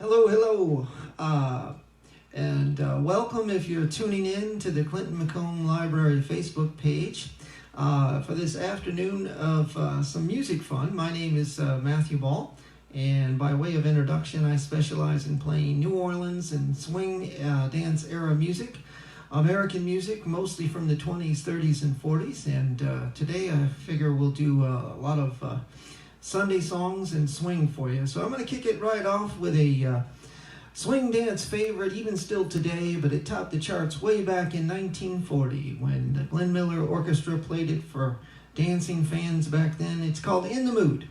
Hello, hello, and welcome if you're tuning in to the Clinton Macomb Library Facebook page for this afternoon of some music fun. My name is Matthew Ball, and by way of introduction, I specialize in playing New Orleans and swing dance era music, American music, mostly from the 20s, 30s, and 40s, and today I figure we'll do a lot of Sunday songs and swing for you. So I'm going to kick it right off with a swing dance favorite, even still today, but it topped the charts way back in 1940 when the Glenn Miller Orchestra played it for dancing fans back then. It's called In the Mood.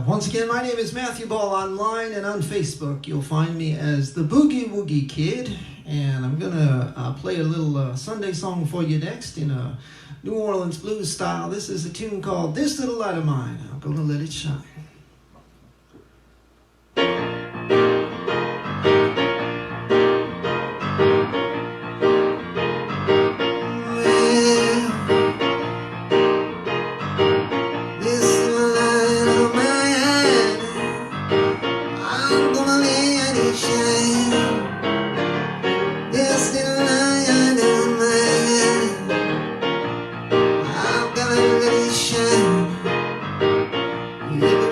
Once again, my name is Matthew Ball online and on Facebook. You'll find me as the Boogie Woogie Kid, and I'm going to play a little Sunday song for you next in a New Orleans blues style. This is a tune called This Little Light of Mine. I'm going to let it shine. Yeah.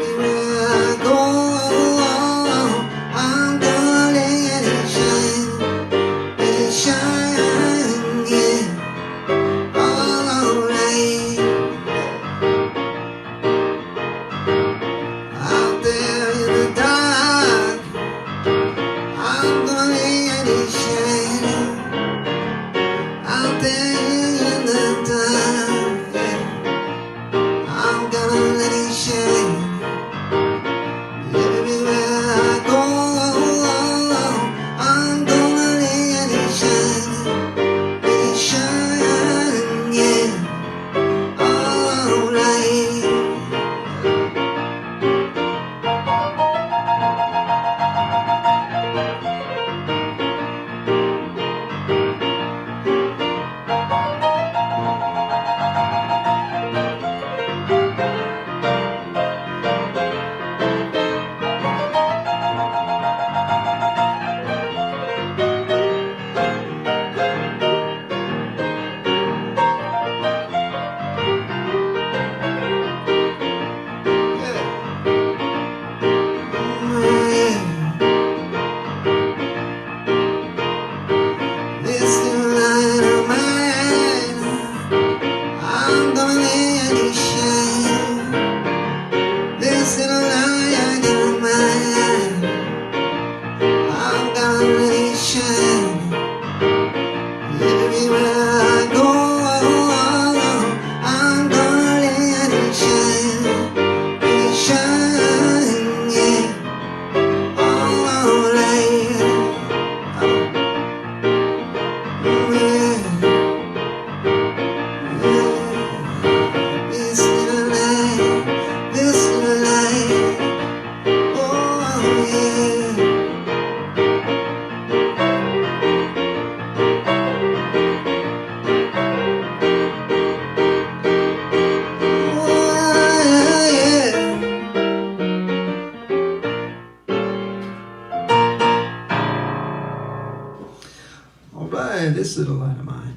of mine.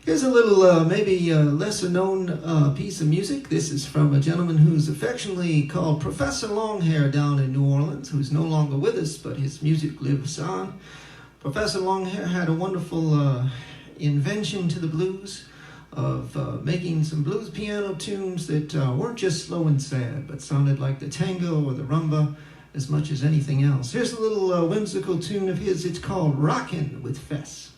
Here's a little, maybe lesser known piece of music. This is from a gentleman who's affectionately called Professor Longhair down in New Orleans, who's no longer with us, but his music lives on. Professor Longhair had a wonderful invention to the blues of making some blues piano tunes that weren't just slow and sad, but sounded like the tango or the rumba as much as anything else. Here's a little whimsical tune of his. It's called Rockin' with Fess.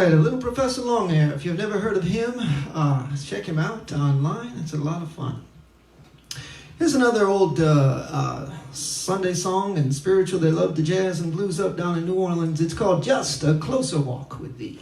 right, a little Professor Longhair. If you've never heard of him, check him out online. It's a lot of fun. Here's another old Sunday song and spiritual. They love the jazz and blues up down in New Orleans. It's called Just a Closer Walk with Thee.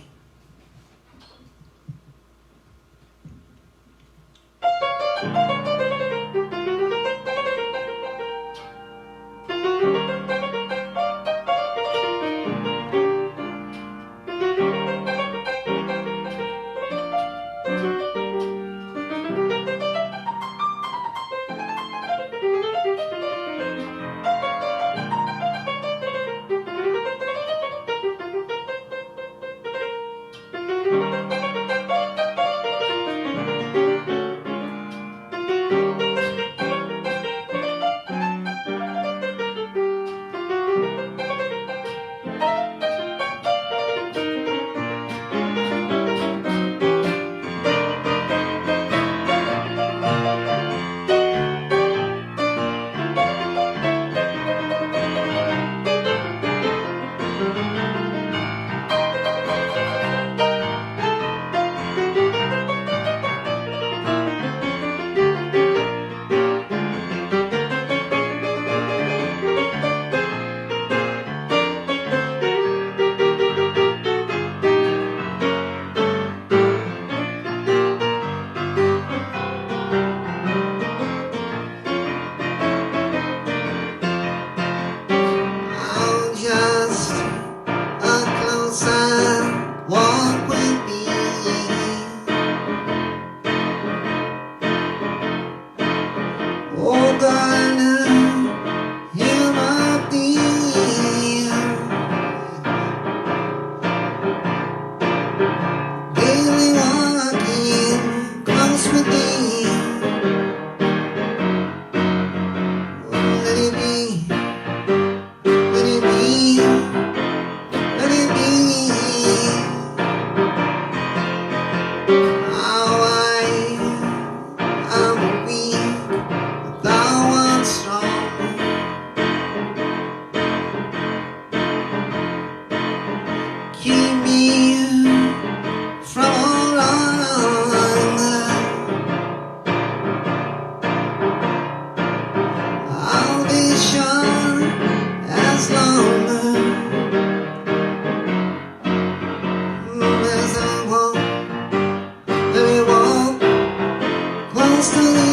place to leave.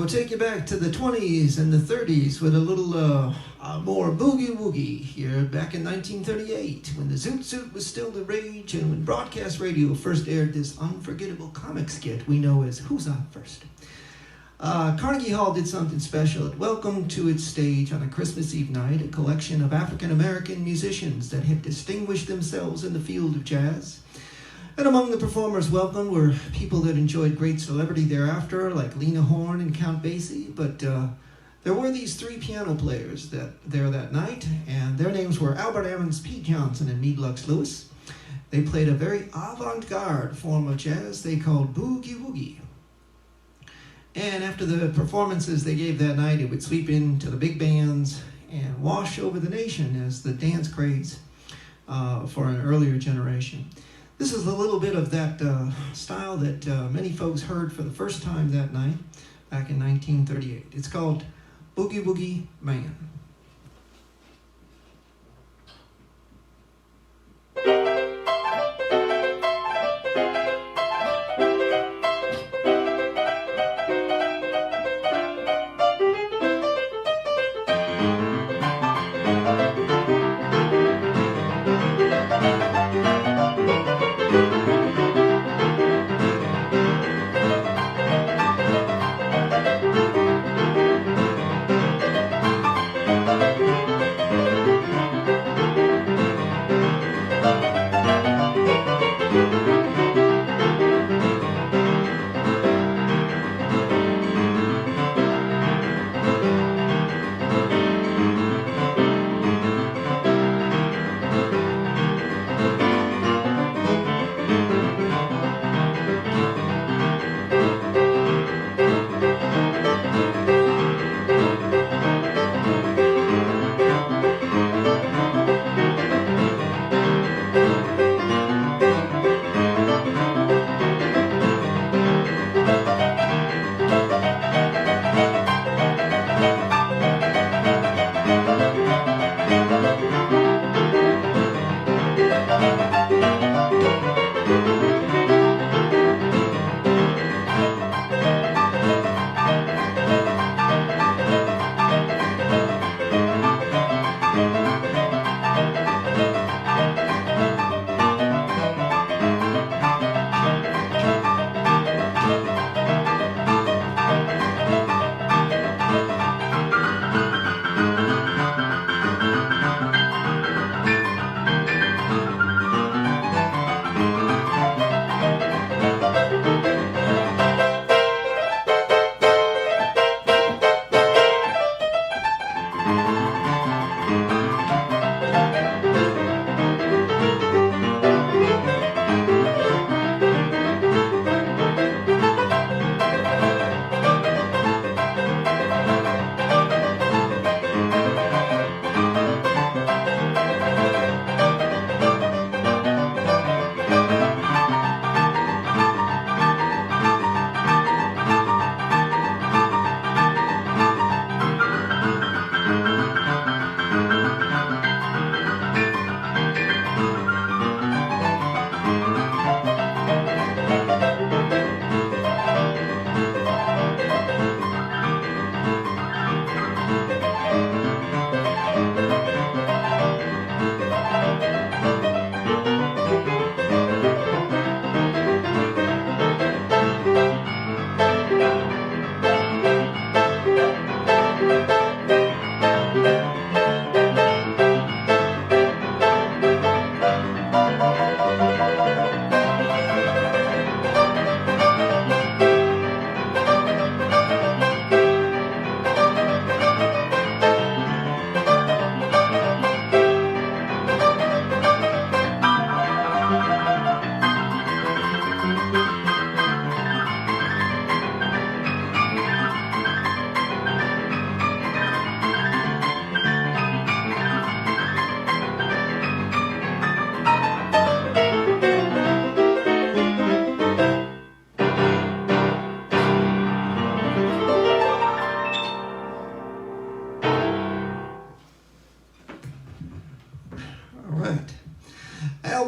Take you back to the 20s and the 30s with a little more boogie woogie here back in 1938 when the Zoot Suit was still the rage and when broadcast radio first aired this unforgettable comic skit we know as Who's On First. Carnegie Hall did something special. It welcomed to its stage on a Christmas Eve night a collection of African-American musicians that had distinguished themselves in the field of jazz. And among the performers welcomed were people that enjoyed great celebrity thereafter, like Lena Horne and Count Basie. But there were these three piano players that night, and their names were Albert Ammons, Pete Johnson, and Meade Lux Lewis. They played a very avant-garde form of jazz they called Boogie Woogie. And after the performances they gave that night, it would sweep into the big bands and wash over the nation as the dance craze for an earlier generation. This is a little bit of that style that many folks heard for the first time that night back in 1938. It's called Boogie Woogie Man.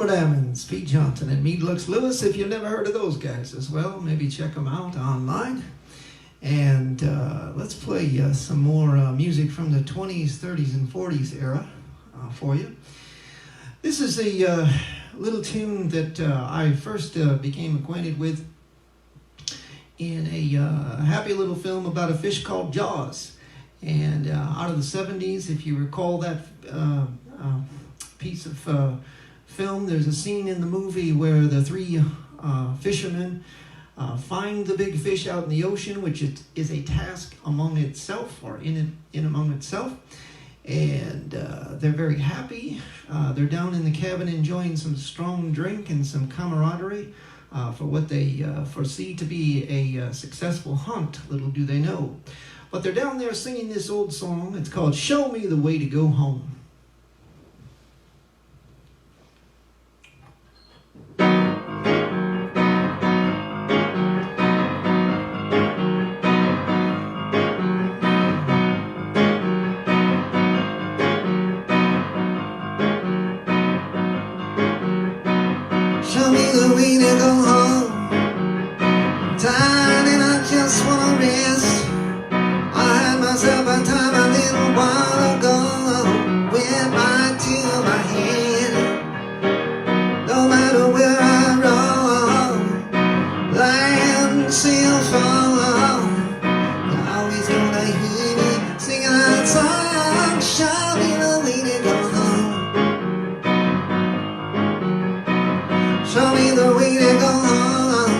Diamonds, Pete Johnson and Mead Lux Lewis. If you've never heard of those guys as well, maybe check them out online. And let's play some more music from the 20s, 30s, and 40s era for you. This is a little tune that I first became acquainted with in a happy little film about a fish called Jaws. And out of the 70s, if you recall that piece of film, there's a scene in the movie where the three fishermen find the big fish out in the ocean, which is a task among itself, or in among itself. And they're very happy. They're down in the cabin enjoying some strong drink and some camaraderie for what they foresee to be a successful hunt. Little do they know. But they're down there singing this old song. It's called Show Me the Way to Go Home. Show me the way to go home. I'm tired and I just wanna rest. I had myself a time a little while ago. Went right to my head. No matter where I roam, land, sea or fall, you're always gonna hear me singing that song. Show me the way to go home. Show me the way to go home.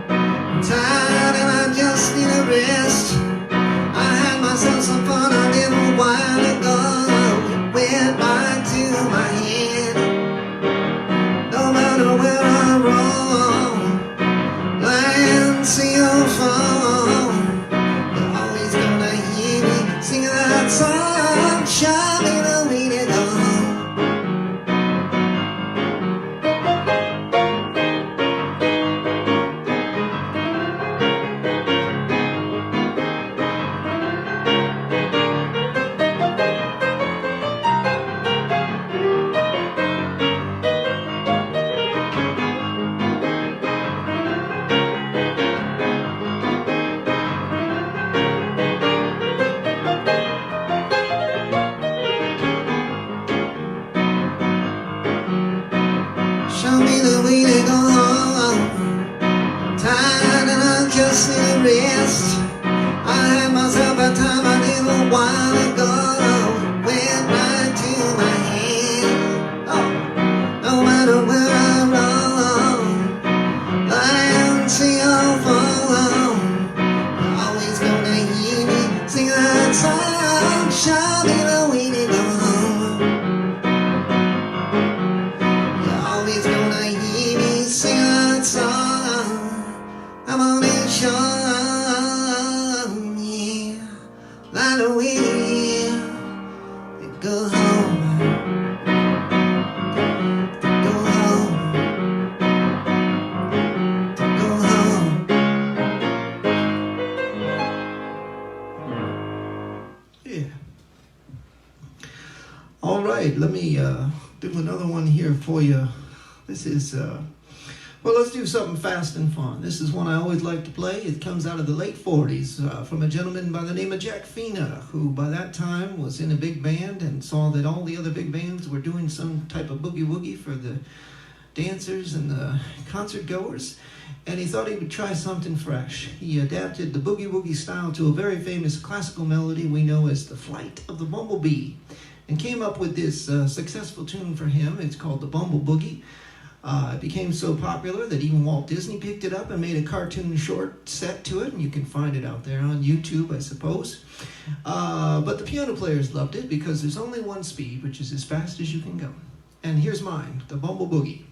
I'm tired and I just need a rest. I had myself some fun a little while ago. It went right to my head. No matter where I roam, land, sea or fall, you're always gonna hear me singing that song. Show me the way to go home. Show me the way to go home. I'm tired and I just need a rest. I had myself a time a little while ago. Went right to my head. Oh, no matter where I roam, land, sea or fall, you're always gonna hear me sing that song. Show me the way to go home. You're always gonna hear me sing that song. I'm on a show, yeah. Light a way to go home. To go home. To go home. Yeah. All right, let me do another one here for you. This is, well, let's do something fast and fun. This is one I always like to play. It comes out of the late 40s from a gentleman by the name of Jack Fina, who by that time was in a big band and saw that all the other big bands were doing some type of boogie woogie for the dancers and the concert goers. And he thought he would try something fresh. He adapted the boogie woogie style to a very famous classical melody we know as The Flight of the Bumblebee, and came up with this successful tune for him. It's called the Bumble Boogie. It became so popular that even Walt Disney picked it up and made a cartoon short set to it, and you can find it out there on YouTube, I suppose. But the piano players loved it because there's only one speed, which is as fast as you can go. And here's mine, the Bumble Boogie.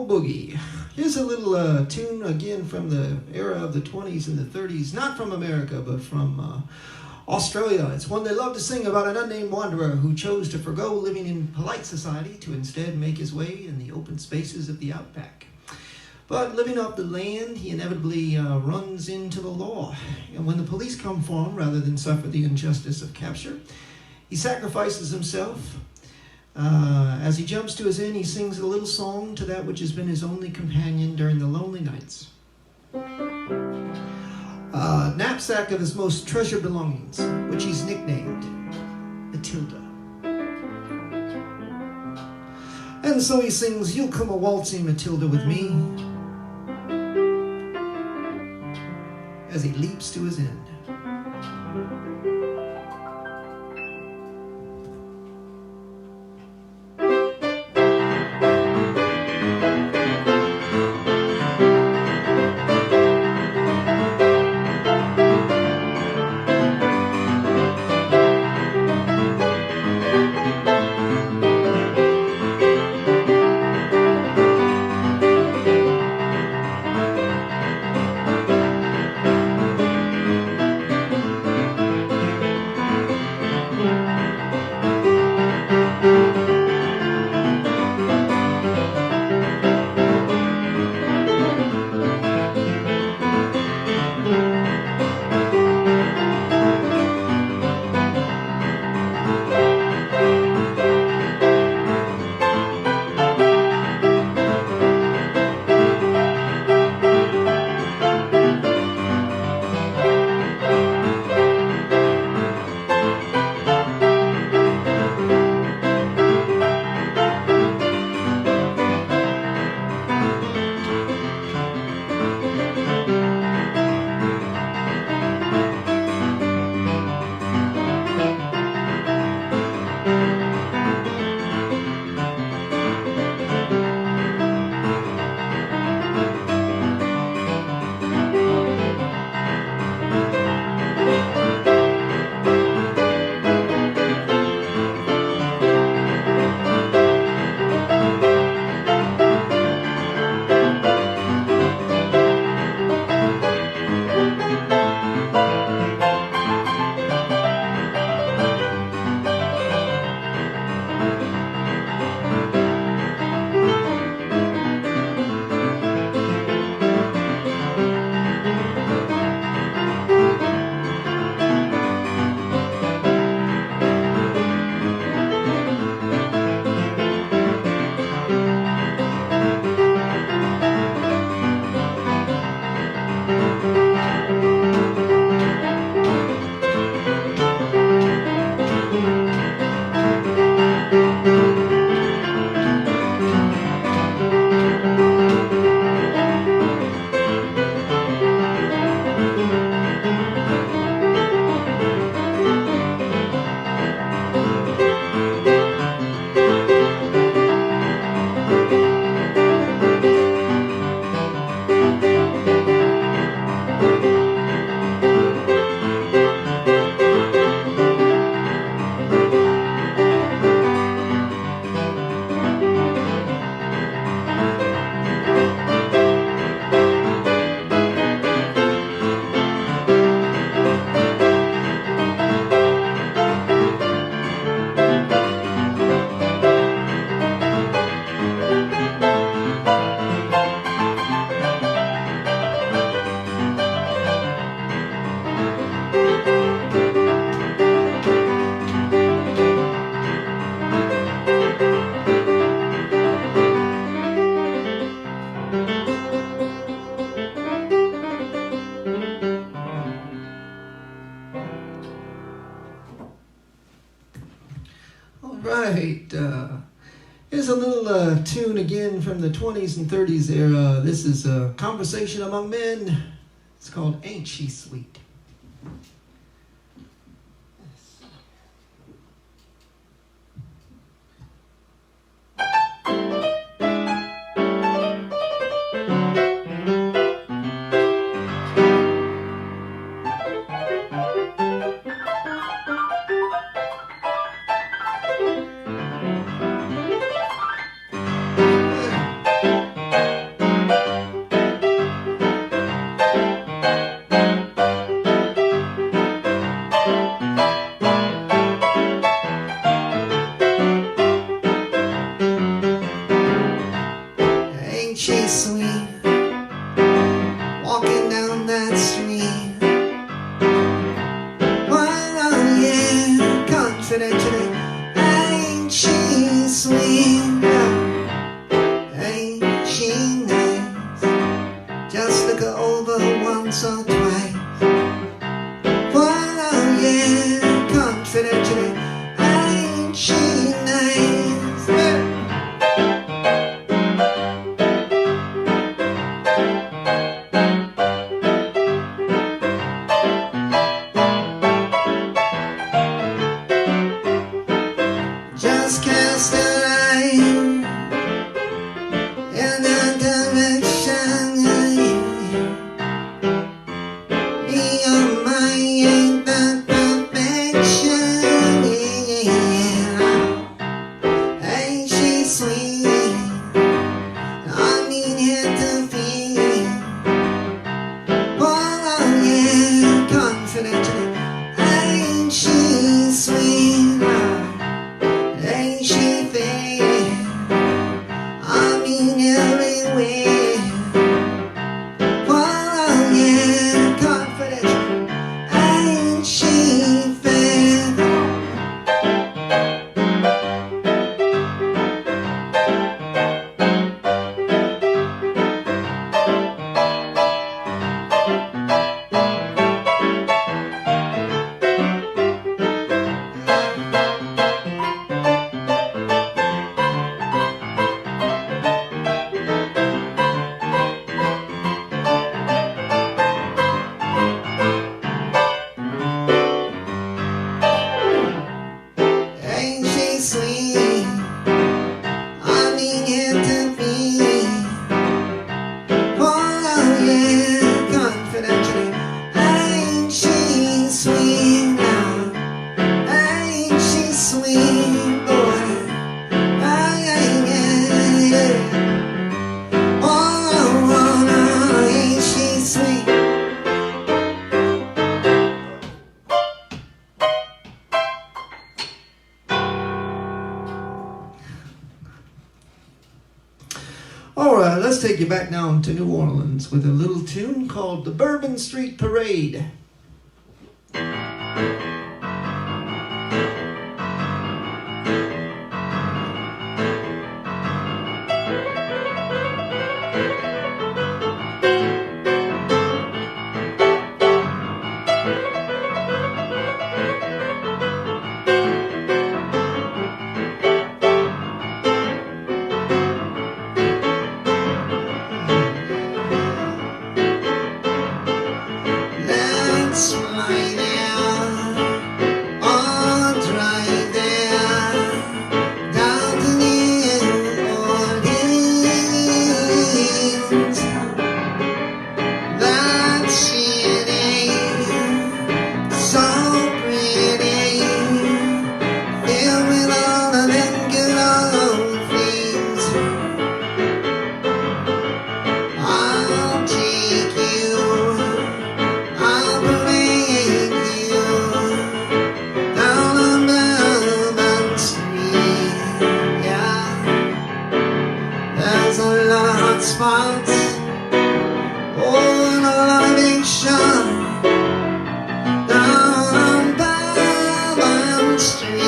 old boogie. Here's a little tune again from the era of the 20s and the 30s, not from America, but from Australia. It's one they love to sing about an unnamed wanderer who chose to forgo living in polite society to instead make his way in the open spaces of the outback. But living off the land, he inevitably runs into the law. And when the police come for him, rather than suffer the injustice of capture, he sacrifices himself. As he jumps to his end, he sings a little song to that which has been his only companion during the lonely nights. Knapsack of his most treasured belongings, which he's nicknamed Matilda. And so he sings, "You'll come a waltzing, Matilda, with me," as he leaps to his end. right. Here's a little tune again from the 20s and 30s era. This is a conversation among men. It's called Ain't She Sweet? just cast a line in that direction. Me or mine ain't that perfection. Ain't she sweet? I mean, hit the feet. Oh yeah, confidentially. Ain't she sweet? Ain't she fair? I mean, everywhere. Oh yeah, confidentially. Ain't she fair? Ain't she sweet? I mean, hit the feet. Oh yeah, confidentially. Ain't she sweet now? Ain't she sweet, boy? Ah, yeah, yeah, yeah. Oh, no, ain't she sweet? All right, let's take you back down to New Orleans with a little tune called the Bourbon Street Parade. Let's fly there, or drive there, down to New Orleans. That city, so pretty, filled with all of them good old things. I'll take you, I'll bring you down on Bourbon Street. Yeah, there's a lot of hot spots, oh, and a lot of big shots down on Bourbon Street.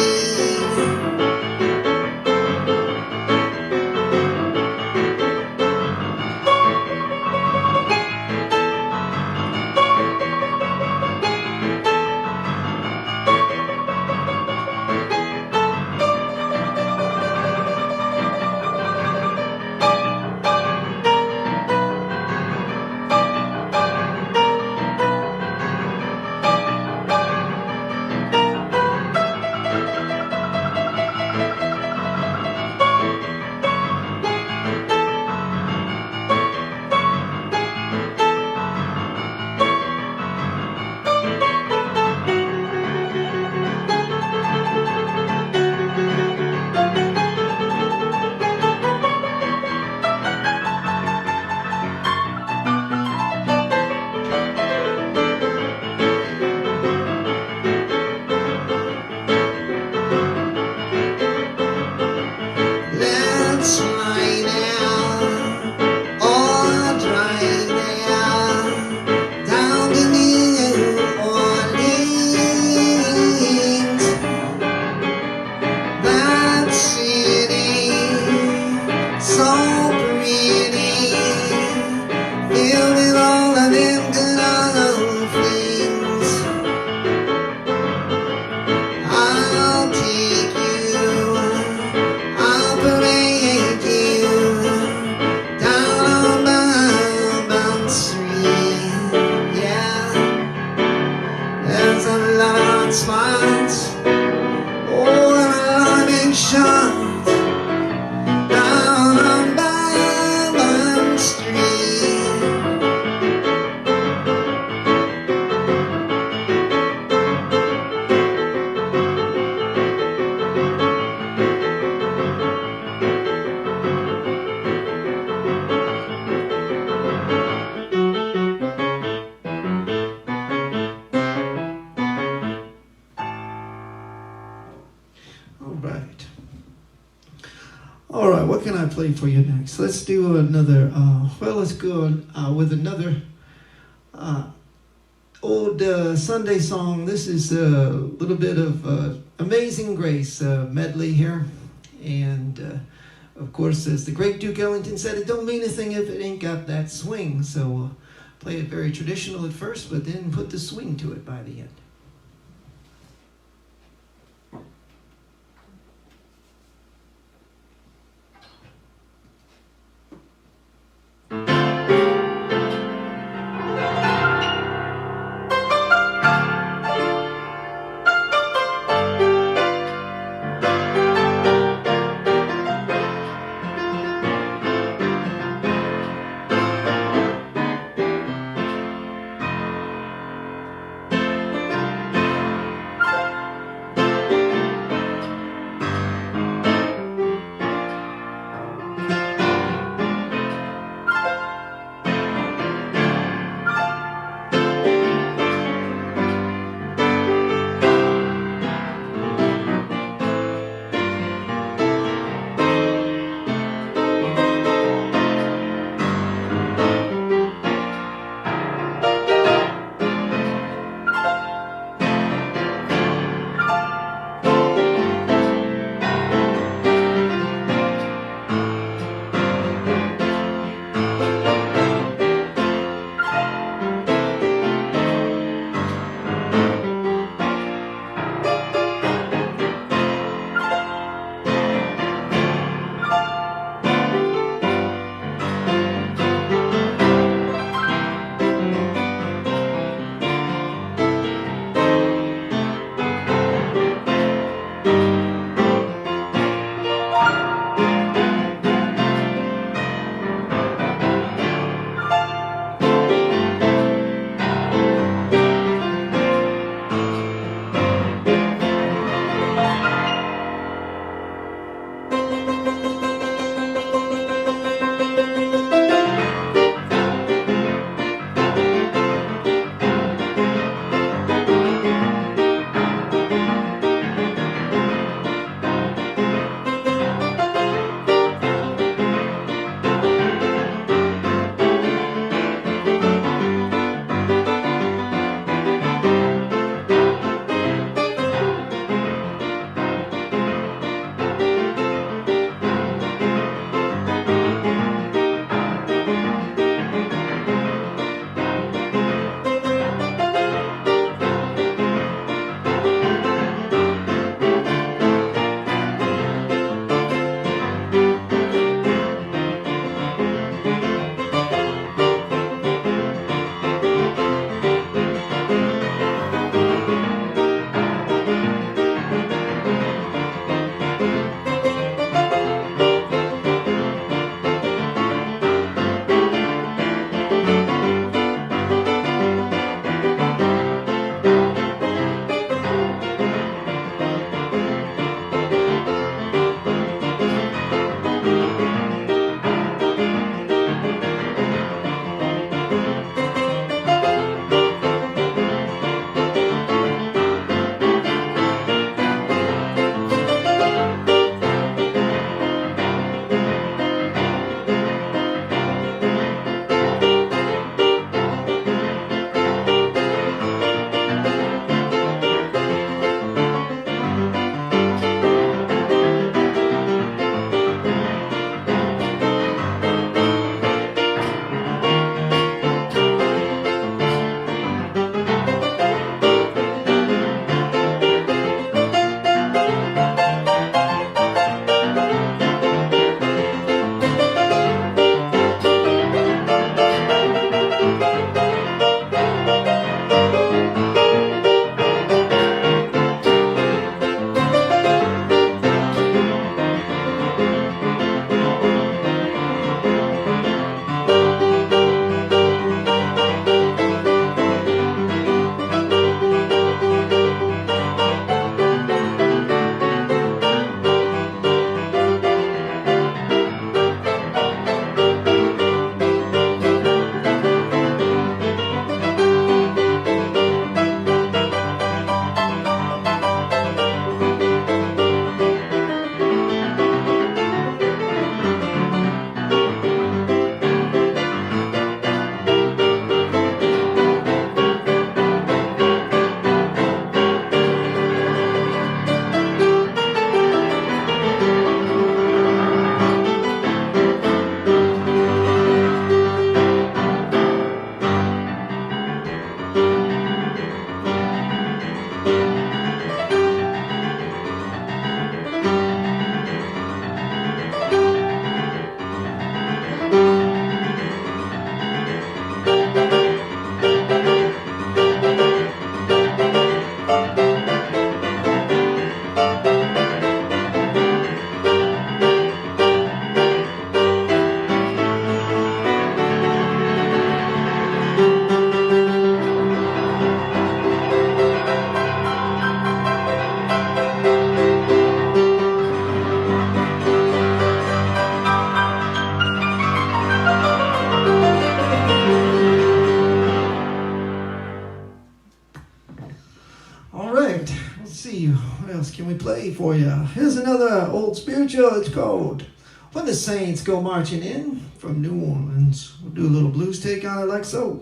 right. All right, what can I play for you next? Let's do another, let's go with another old Sunday song. This is a little bit of Amazing Grace medley here. And, of course, as the great Duke Ellington said, it don't mean a thing if it ain't got that swing. So we'll play it very traditional at first, but then put the swing to it by the end. for you. Here's another old spiritual. It's called When the Saints Go Marching In from New Orleans. We'll do a little blues take on it like so.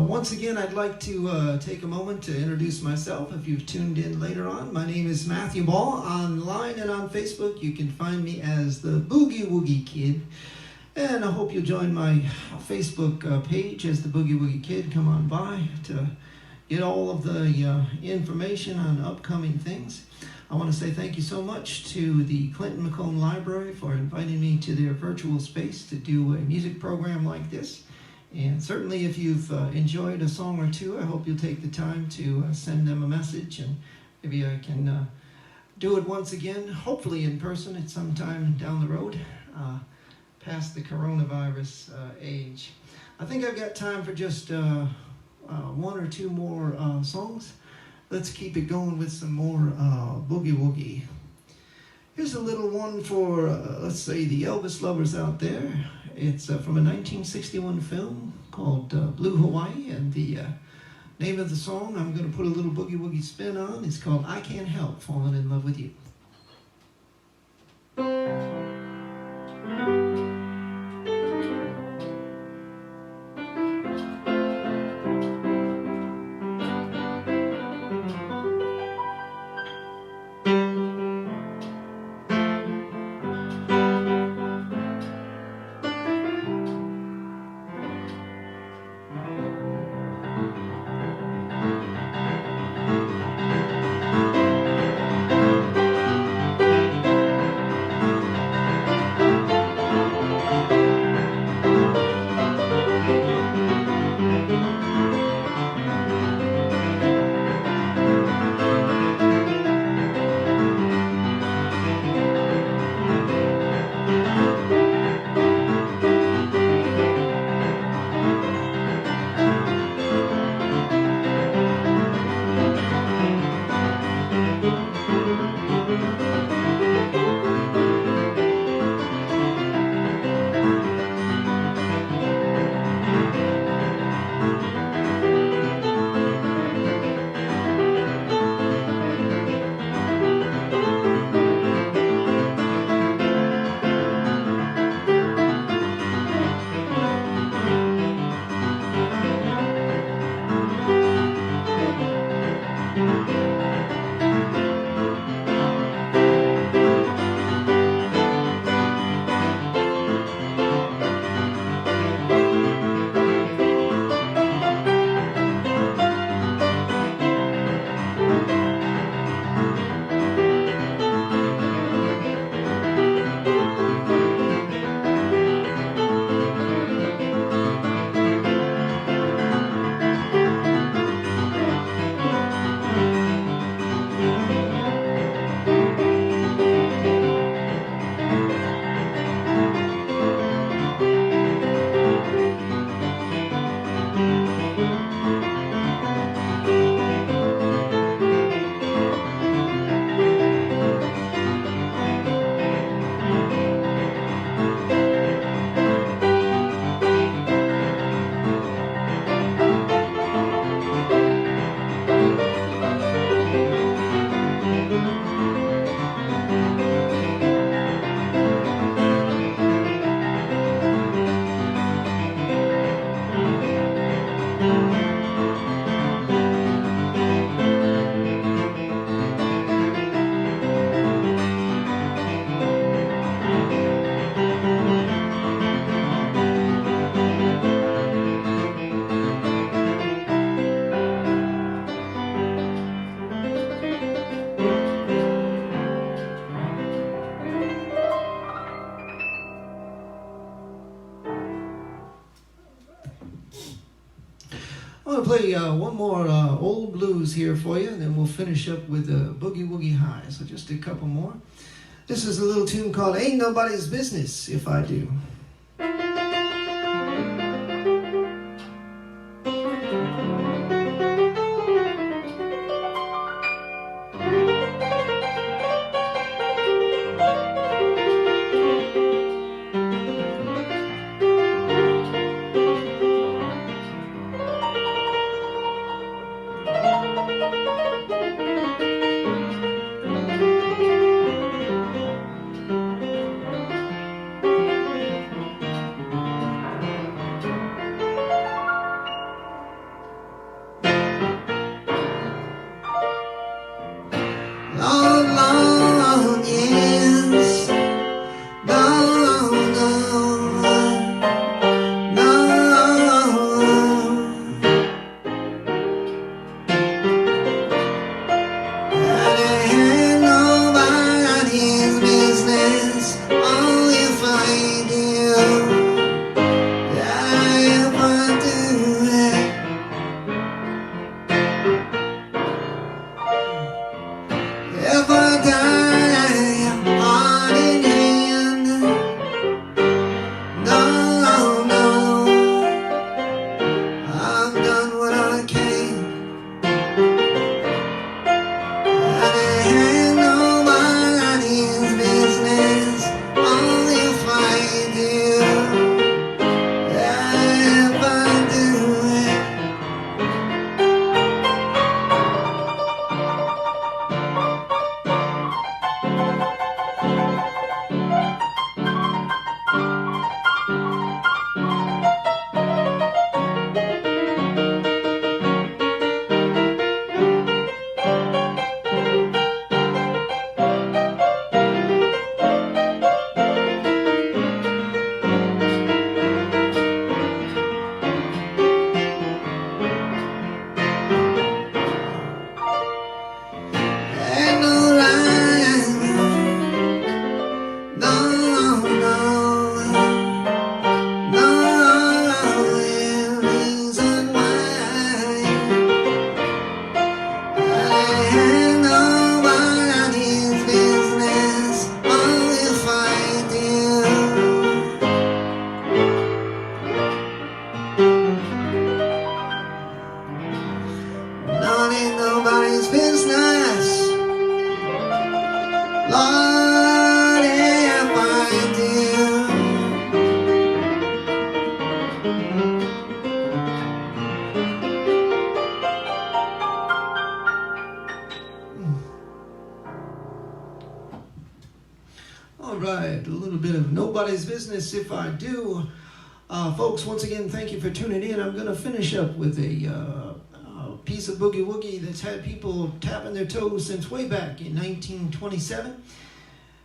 Once again, I'd like to take a moment to introduce myself. If you've tuned in later on, my name is Matthew Ball. Online and on Facebook, you can find me as the Boogie Woogie Kid. And I hope you'll join my Facebook page as the Boogie Woogie Kid. Come on by to get all of the information on upcoming things. I want to say thank you so much to the Clinton McComb Library for inviting me to their virtual space to do a music program like this. And certainly if you've enjoyed a song or two, I hope you'll take the time to send them a message, and maybe I can do it once again, hopefully in person at some time down the road, past the coronavirus age. I think I've got time for just one or two more songs. Let's keep it going with some more boogie woogie. Here's a little one for, let's say, the Elvis lovers out there. It's from a 1961 film called Blue Hawaii, and the name of the song I'm going to put a little boogie woogie spin on is called I Can't Help Falling in Love with You. I'm going to play one more old blues here for you, and then we'll finish up with Boogie Woogie High. So just a couple more. This is a little tune called Ain't Nobody's Business If I Do. All right, a little bit of Nobody's Business If I Do. Folks, once again, thank you for tuning in. I'm going to finish up with a piece of Boogie Woogie that's had people tapping their toes since way back in 1927.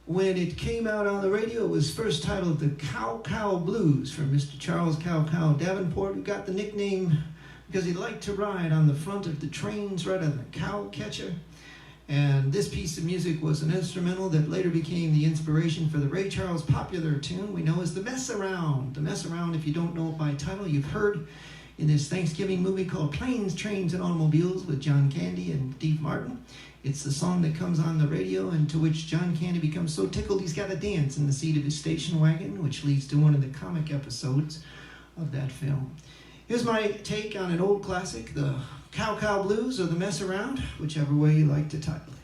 When it came out on the radio, it was first titled The Cow Cow Blues from Mr. Charles Cow Cow Davenport, who got the nickname because he liked to ride on the front of the trains right on the cow catcher. And this piece of music was an instrumental that later became the inspiration for the Ray Charles popular tune we know as The Mess Around. The Mess Around, if you don't know it by title, you've heard in this Thanksgiving movie called Planes, Trains, and Automobiles with John Candy and Steve Martin. It's the song that comes on the radio and to which John Candy becomes so tickled he's got to dance in the seat of his station wagon, which leads to one of the comic episodes of that film. Here's my take on an old classic, the Cow Cow Blues or The Mess Around, whichever way you like to title it.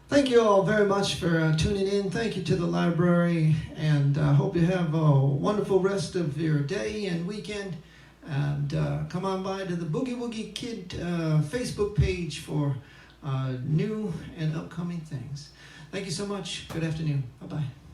Thank you all very much for tuning in. Thank you to the library, and hope you have a wonderful rest of your day and weekend. And come on by to the Boogie Woogie Kid Facebook page for new and upcoming things. Thank you so much. Good afternoon. Bye-bye.